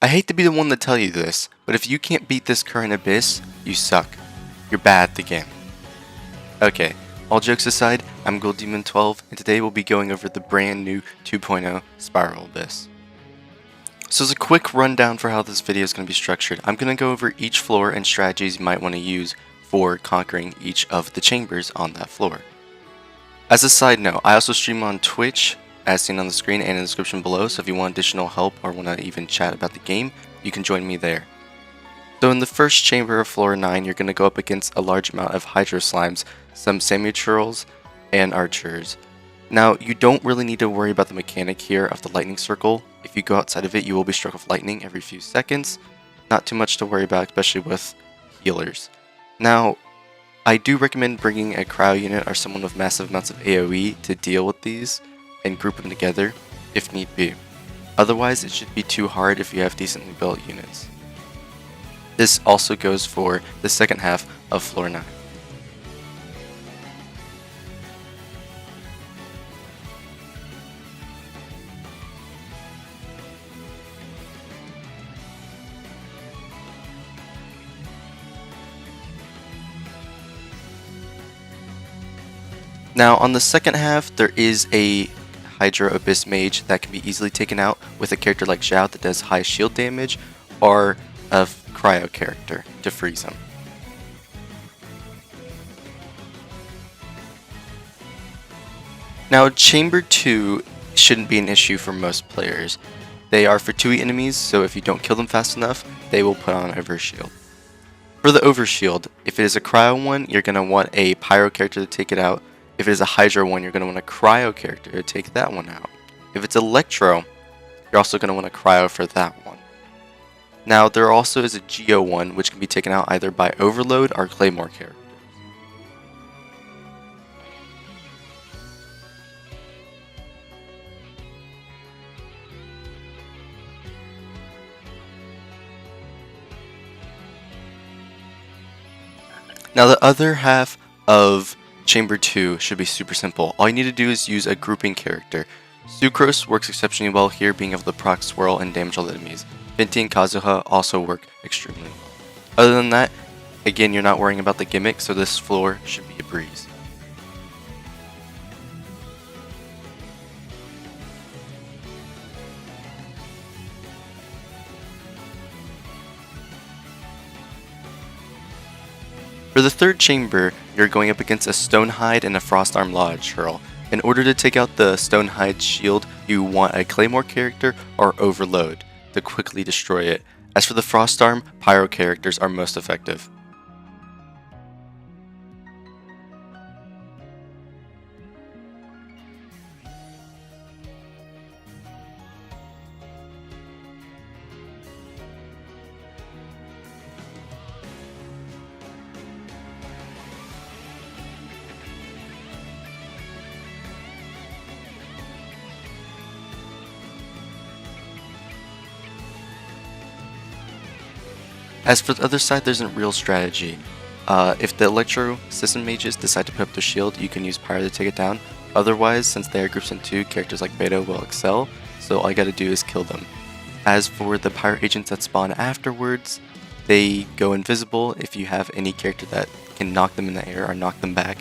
I hate to be the one to tell you this, but if you can't beat this current abyss, you suck. You're bad at the game. Okay, all jokes aside, I'm GoldDemon 12, and today we'll be going over the brand new 2.0 Spiral Abyss. So as a quick rundown for how this video is going to be structured, I'm going to go over each floor and strategies you might want to use for conquering each of the chambers on that floor. As a side note, I also stream on Twitch, as seen on the screen and in the description below, so if you want additional help or want to even chat about the game, you can join me there. So in the first chamber of floor 9, you're going to go up against a large amount of Hydro Slimes, some Semi-Churls, and Archers. Now, you don't really need to worry about the mechanic here of the lightning circle. If you go outside of it, you will be struck with lightning every few seconds. Not too much to worry about, especially with healers. Now, I do recommend bringing a cryo unit or someone with massive amounts of AoE to deal with these and group them together if need be. Otherwise, it should be too hard if you have decently built units. This also goes for the second half of floor 9. Now on the second half, there is a Hydro Abyss Mage that can be easily taken out with a character like Zhao that does high shield damage, or a cryo character to freeze him. Now Chamber 2 shouldn't be an issue for most players. They are for 2E enemies, so if you don't kill them fast enough, they will put on Overshield. For the Overshield, if it is a cryo one, you're going to want a pyro character to take it out. If it is a Hydro one, you're going to want a cryo character to take that one out. If it's Electro, you're also going to want a cryo for that one. Now, there also is a Geo one, which can be taken out either by Overload or Claymore characters. Now, the other half of Chamber 2 should be super simple. All you need to do is use a grouping character. Sucrose works exceptionally well here, being able to proc swirl and damage all enemies. Venti and Kazuha also work extremely well. Other than that, again, you're not worrying about the gimmick, so this floor should be a breeze. For the third chamber, you're going up against a Stonehide and a Frostarm Lodge Churl. In order to take out the Stonehide shield, you want a Claymore character or Overload to quickly destroy it. As for the Frostarm, Pyro characters are most effective. As for the other side, there isn't real strategy. If the Electro System Mages decide to put up their shield, you can use Pyro to take it down. Otherwise, since they are groups in 2, characters like Beta will excel, so all you gotta do is kill them. As for the Pyro agents that spawn afterwards, they go invisible. If you have any character that can knock them in the air or knock them back,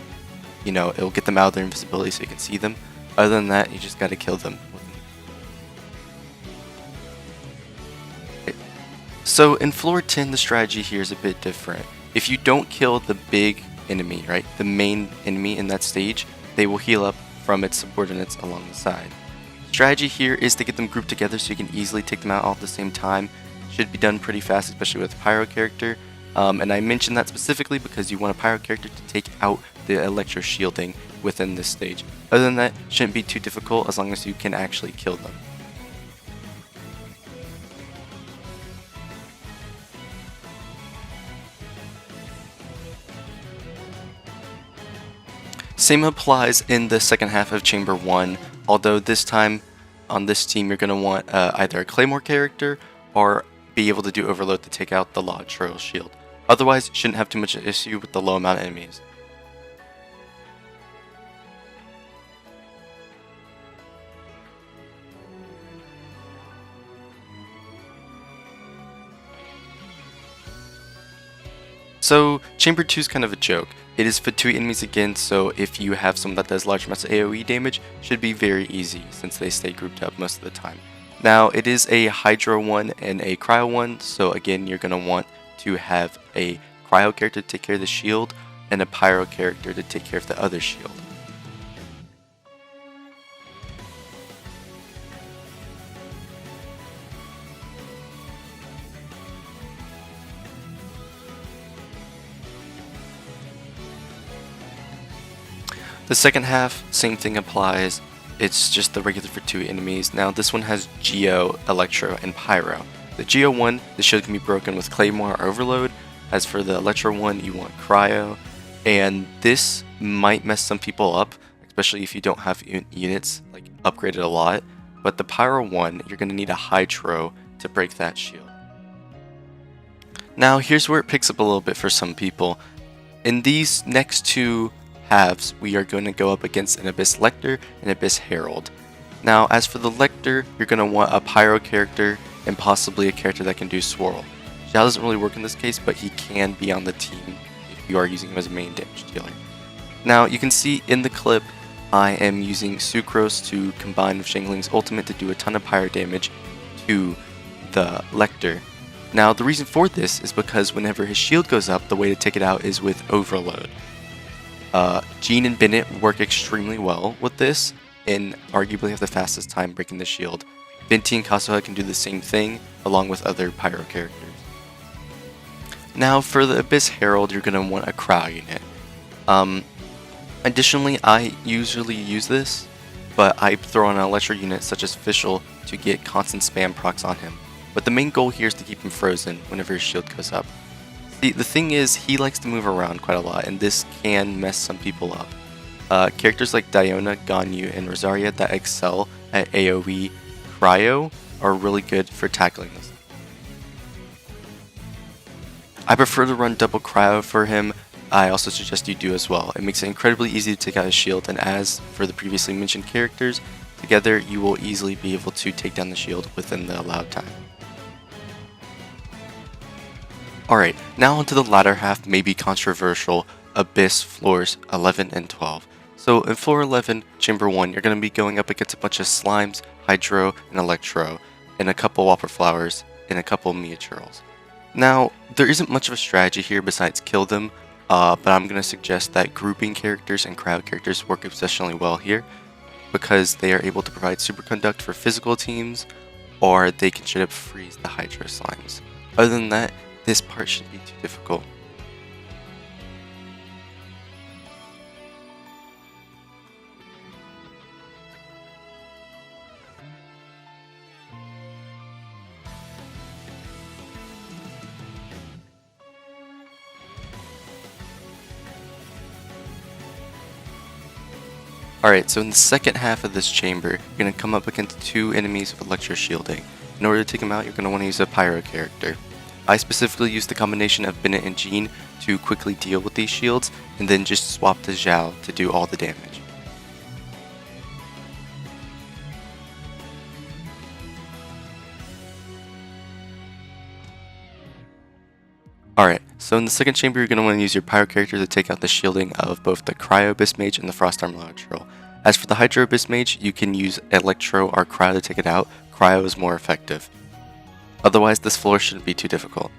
you know, it'll get them out of their invisibility so you can see them. Other than that, you just gotta kill them. So in floor 10, the strategy here is a bit different. If you don't kill the big enemy, right, the main enemy in that stage, they will heal up from its subordinates along the side. Strategy here is to get them grouped together so you can easily take them out all at the same time. Should be done pretty fast, especially with a Pyro character. And I mentioned that specifically because you want a Pyro character to take out the Electro shielding within this stage. Other than that, shouldn't be too difficult as long as you can actually kill them. Same applies in the second half of Chamber 1, although this time on this team you're going to want either a Claymore character or be able to do Overload to take out the Lodge Churl shield. Otherwise, shouldn't have too much issue with the low amount of enemies. So Chamber 2 is kind of a joke. It is for 2 enemies again, so if you have someone that does large amounts of AoE damage, it should be very easy since they stay grouped up most of the time. Now it is a Hydro one and a Cryo one, so again you're going to want to have a Cryo character to take care of the shield and a Pyro character to take care of the other shield. The second half, same thing applies. It's just the regular for 2 enemies. Now this one has Geo, Electro, and Pyro. The Geo one, the shield can be broken with Claymore or Overload. As for the Electro one, you want Cryo. And this might mess some people up, especially if you don't have units like upgraded a lot. But the Pyro one, you're going to need a Hydro to break that shield. Now here's where it picks up a little bit for some people. In these next 2 halves, we are going to go up against an Abyss Lector and Abyss Herald. Now, as for the Lector, you're going to want a Pyro character and possibly a character that can do Swirl. Zhao doesn't really work in this case, but he can be on the team if you are using him as a main damage dealer. Now, you can see in the clip, I am using Sucrose to combine with Shangling's ultimate to do a ton of Pyro damage to the Lector. Now, the reason for this is because whenever his shield goes up, the way to take it out is with Overload. Jean and Bennett work extremely well with this and arguably have the fastest time breaking the shield. Venti and Kasuha can do the same thing along with other Pyro characters. Now for the Abyss Herald, you're going to want a Cryo unit. Additionally, I usually use this, but I throw on an Electro unit such as Fischl to get constant spam procs on him. But the main goal here is to keep him frozen whenever his shield goes up. The thing is, he likes to move around quite a lot, and this can mess some people up. Characters like Diona, Ganyu, and Rosaria that excel at AoE Cryo are really good for tackling this. I prefer to run double Cryo for him. I also suggest you do as well. It makes it incredibly easy to take out his shield, and as for the previously mentioned characters, together you will easily be able to take down the shield within the allowed time. Alright, now onto the latter half, maybe controversial, Abyss floors 11 and 12. So in floor 11, chamber 1, you're going to be going up against a bunch of Slimes, Hydro, and Electro, and a couple Whopper Flowers, and a couple Miyachurls. Now, there isn't much of a strategy here besides kill them, but I'm going to suggest that grouping characters and crowd characters work exceptionally well here, because they are able to provide superconduct for physical teams, or they can straight up freeze the Hydro Slimes. Other than that, this part shouldn't be too difficult. Alright, so in the second half of this chamber, you're going to come up against 2 enemies with Electro Shielding. In order to take them out, you're going to want to use a Pyro character. I specifically use the combination of Bennett and Jean to quickly deal with these shields, and then just swap to Zhao to do all the damage. Alright, so in the second chamber you're going to want to use your Pyro character to take out the shielding of both the Cryo Abyss Mage and the Frost Armor Electro. As for the Hydro Abyss Mage, you can use Electro or Cryo to take it out. Cryo is more effective. Otherwise, this floor shouldn't be too difficult.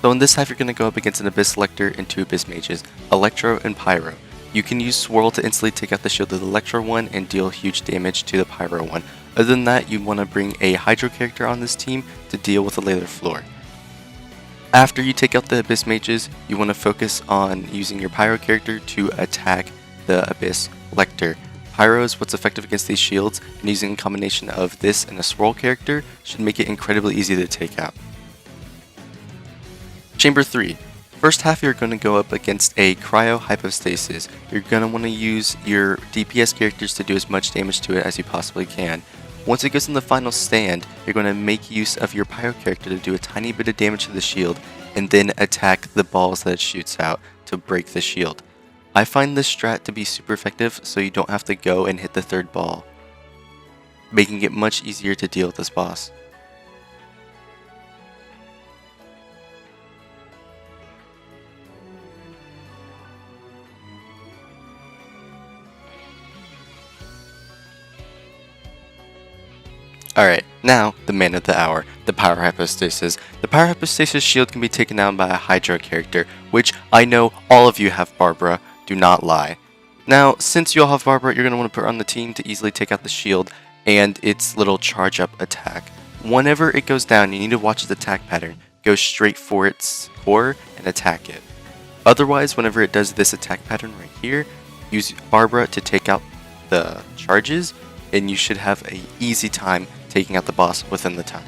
So in this half you're going to go up against an Abyss Lector and 2 Abyss Mages, Electro and Pyro. You can use Swirl to instantly take out the shield of the Electro one and deal huge damage to the Pyro one. Other than that, you want to bring a Hydro character on this team to deal with the later floor. After you take out the Abyss Mages, you want to focus on using your Pyro character to attack the Abyss Lector. Pyro is what's effective against these shields, and using a combination of this and a swirl character should make it incredibly easy to take out. Chamber 3. First half you're going to go up against a Cryo Hypostasis. You're going to want to use your DPS characters to do as much damage to it as you possibly can. Once it goes in the final stand, you're going to make use of your Pyro character to do a tiny bit of damage to the shield, and then attack the balls that it shoots out to break the shield. I find this strat to be super effective, so you don't have to go and hit the third ball, making it much easier to deal with this boss. Alright, now the man of the hour, the Power Hypostasis. The Power Hypostasis shield can be taken down by a Hydra character, which I know all of you have Barbara, do not lie. Now, since you all have Barbara, you're going to want to put her on the team to easily take out the shield and its little charge up attack. Whenever it goes down, you need to watch its attack pattern. Go straight for its core and attack it. Otherwise, whenever it does this attack pattern right here, use Barbara to take out the charges, and you should have an easy time taking out the boss within the time.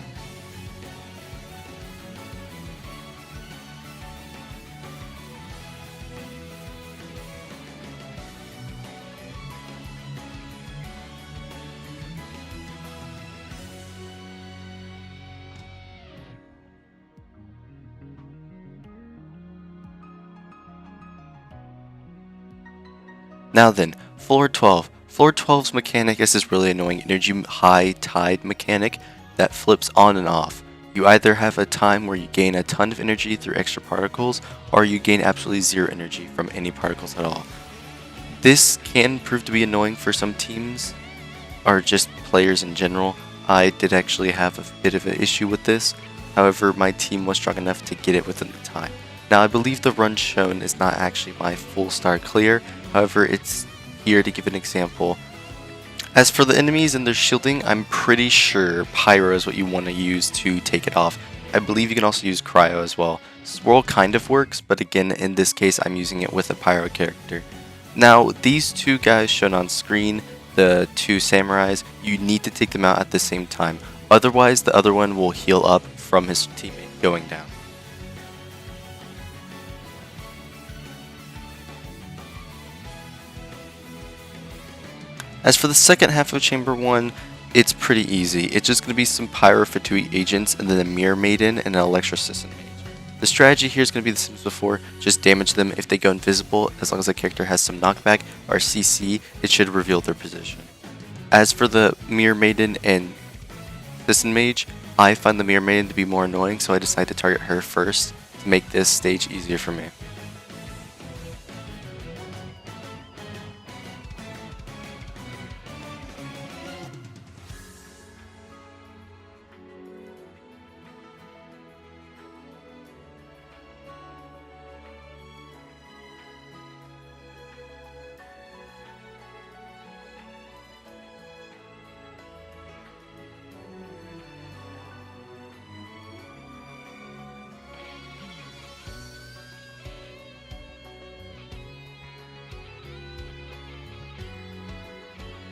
Now then, floor 12. Floor 12's mechanic is this really annoying energy high tide mechanic that flips on and off. You either have a time where you gain a ton of energy through extra particles, or you gain absolutely zero energy from any particles at all. This can prove to be annoying for some teams, or just players in general. I did actually have a bit of an issue with this, however my team was strong enough to get it within the time. Now I believe the run shown is not actually my full star clear, however it's here to give an example. As for the enemies and their shielding, I'm pretty sure Pyro is what you want to use to take it off. I believe you can also use Cryo as well. Swirl kind of works, but again in this case I'm using it with a Pyro character. Now these two guys shown on screen, the two samurais, you need to take them out at the same time. Otherwise the other one will heal up from his teammate going down. As for the second half of Chamber 1, it's pretty easy. It's just going to be some Pyro Fatui agents and then a Mirror Maiden and an Electrocystin Mage. The strategy here is going to be the same as before, just damage them if they go invisible. As long as the character has some knockback or CC, it should reveal their position. As for the Mirror Maiden and System Mage, I find the Mirror Maiden to be more annoying, so I decided to target her first to make this stage easier for me.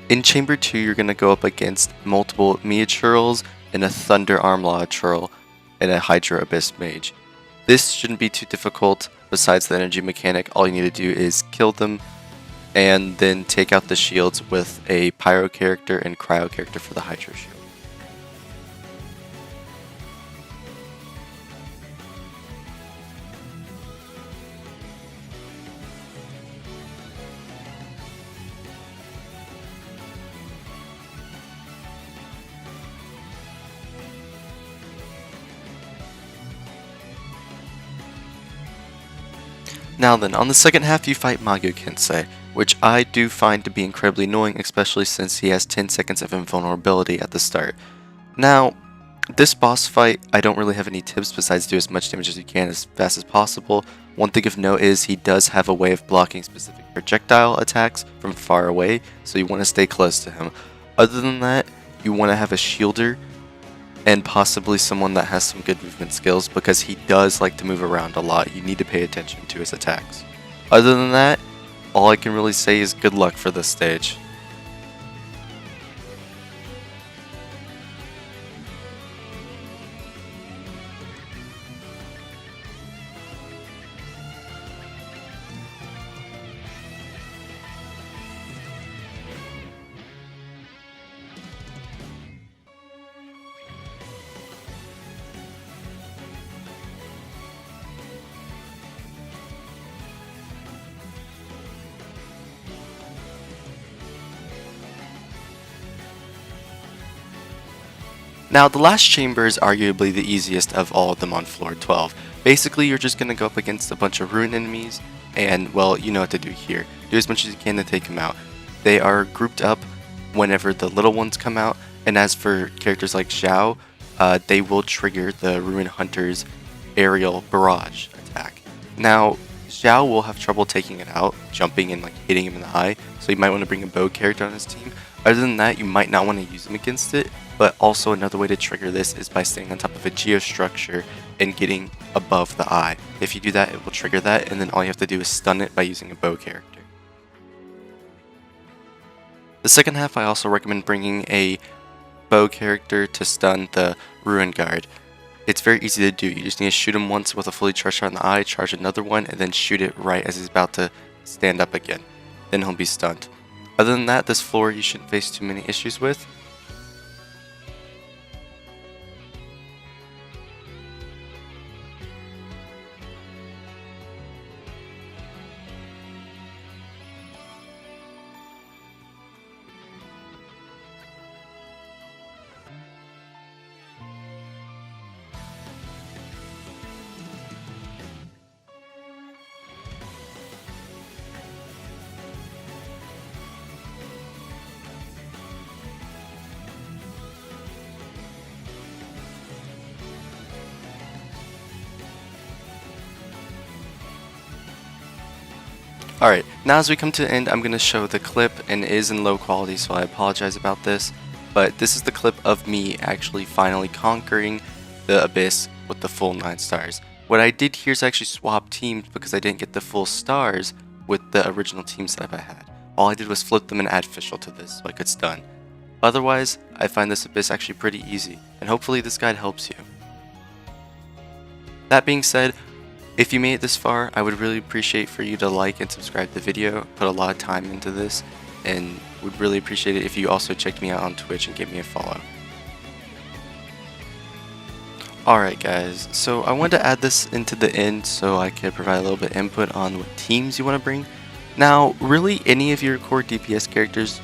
In Chamber 2, you're going to go up against multiple Mia Churls and a Thunder Armlaw Churl and a Hydra Abyss Mage. This shouldn't be too difficult. Besides the energy mechanic, all you need to do is kill them and then take out the shields with a Pyro character and Cryo character for the Hydra shield. Now then, on the second half you fight Mago Kensei, which I do find to be incredibly annoying, especially since he has 10 seconds of invulnerability at the start. Now, this boss fight, I don't really have any tips besides do as much damage as you can as fast as possible. One thing of note is he does have a way of blocking specific projectile attacks from far away, so you want to stay close to him. Other than that, you want to have a shielder and possibly someone that has some good movement skills, because he does like to move around a lot. You need to pay attention to his attacks. Other than that, all I can really say is good luck for this stage. Now, the last chamber is arguably the easiest of all of them on floor 12. Basically, you're just going to go up against a bunch of ruin enemies, and, well, you know what to do here. Do as much as you can to take them out. They are grouped up whenever the little ones come out, and as for characters like Xiao, they will trigger the Ruin Hunter's aerial barrage attack. Now, Xiao will have trouble taking it out, jumping and like hitting him in the eye, so you might want to bring a bow character on his team. Other than that, you might not want to use him against it, but also another way to trigger this is by staying on top of a geostructure and getting above the eye. If you do that, it will trigger that, and then all you have to do is stun it by using a bow character. The second half, I also recommend bringing a bow character to stun the Ruin Guard. It's very easy to do. You just need to shoot him once with a fully charged shot in the eye, charge another one, and then shoot it right as he's about to stand up again. Then he'll be stunned. Other than that, this floor you shouldn't face too many issues with. Alright, now as we come to the end, I'm going to show the clip, and it is in low quality, so I apologize about this. But this is the clip of me actually finally conquering the Abyss with the full 9 stars. What I did here is actually swap teams because I didn't get the full stars with the original team setup I had. All I did was flip them and add Fischl to this so I could stun. Otherwise, I find this Abyss actually pretty easy, and hopefully this guide helps you. That being said, if you made it this far, I would really appreciate for you to like and subscribe to the video. Put a lot of time into this, and would really appreciate it if you also checked me out on Twitch and gave me a follow. Alright guys, so I wanted to add this into the end so I could provide a little bit of input on what teams you want to bring. Now, really any of your core DPS characters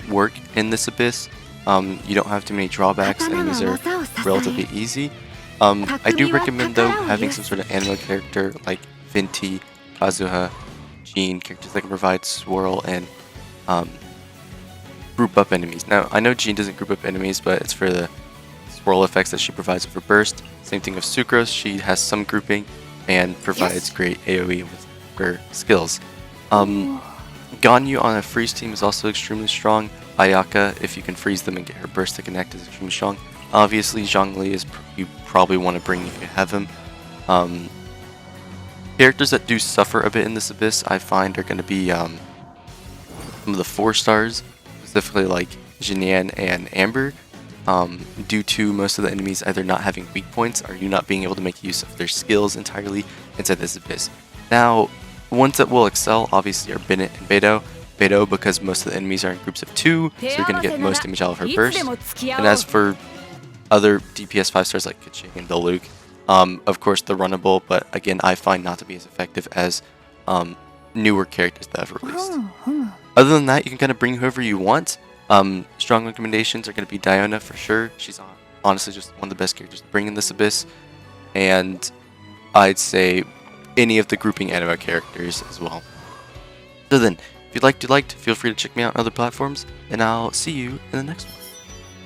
work in this Abyss. You don't have too many drawbacks, enemies are relatively easy. I do recommend though having some sort of anime character like Venti, Kazuha, Jean, characters that can provide swirl and group up enemies. Now I know Jean doesn't group up enemies, but it's for the swirl effects that she provides with her burst. Same thing with Sucrose, she has some grouping and provides great AoE with her skills. Ganyu on a freeze team is also extremely strong. Ayaka, if you can freeze them and get her burst to connect, is extremely strong. Obviously, Zhongli is you probably want to bring if you have him. Characters that do suffer a bit in this Abyss, I find, are going to be some of the 4 stars, specifically like Jinyan and Amber, due to most of the enemies either not having weak points or you not being able to make use of their skills entirely inside this Abyss. Now, ones that will excel, obviously, are Bennett and Beidou. Beidou because most of the enemies are in groups of 2, so you're going to get most damage out of her burst. And as for other DPS 5 stars like Keqing and Diluc, of course they're runnable, but again I find not to be as effective as newer characters that I've released. Other than that, you can kind of bring whoever you want. Strong recommendations are going to be Diona for sure. She's honestly just one of the best characters to bring in this Abyss. And I'd say any of the grouping anime characters as well. So then, if you liked, feel free to check me out on other platforms, and I'll see you in the next one.